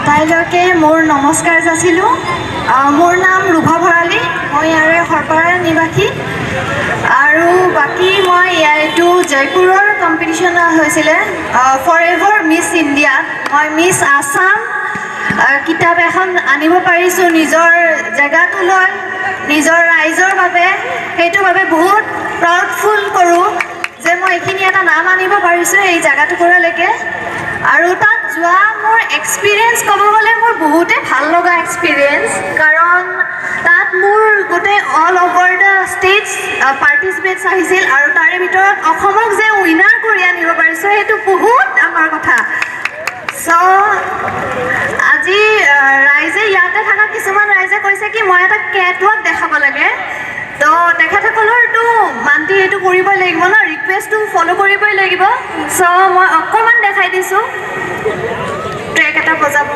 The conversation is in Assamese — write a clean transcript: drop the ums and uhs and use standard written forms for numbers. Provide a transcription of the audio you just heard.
আটাইলৈকে মোৰ নমস্কাৰ যাচিলোঁ। মোৰ নাম ৰূপা ভৰালী, মই ইয়াৰে সৰপাৰাৰ নিবাসী। আৰু বাকী মই এইটো জয়পুৰৰ কম্পিটিশ্যন হৈছিলে ফৰ এভাৰ মিছ ইণ্ডিয়াত মই মিছ আছাম কিতাপ এখন আনিব পাৰিছোঁ নিজৰ জেগাটোলৈ, নিজৰ ৰাইজৰ বাবে। সেইটো বাবে বহুত প্ৰাউডফুল কৰোঁ যে মই এইখিনি এটা নাম আনিব পাৰিছোঁ এই জেগাটুকুৰালৈকে। আৰু তাত যোৱা মোৰ এক্সপিৰিয়েঞ্চ ক'ব গ'লে মোৰ বহুতেই ভাল লগা এক্সপিৰিয়েঞ্চ, কাৰণ তাত মোৰ গোটেই অল অভাৰ দ্য ষ্টেটছ পাৰ্টিচিপেটছ আহিছিল আৰু তাৰে ভিতৰত অসমক যে উইনাৰ কৰি আনিব পাৰিছোঁ সেইটো বহুত ডাঙৰ কথা। চ' আজি ৰাইজে ইয়াতে থকা কিছুমান ৰাইজে কৈছে কি মই এটা কেটৱাক দেখাব লাগে, তো তেখেতসকলৰতো মান্তি এইটো কৰিবই লাগিব ন, ৰিকুৱেষ্টটো ফ'ল' কৰিবই লাগিব। চ' মই অকণমান দেখাই দিছোঁ, ট্ৰেক এটা বজাব।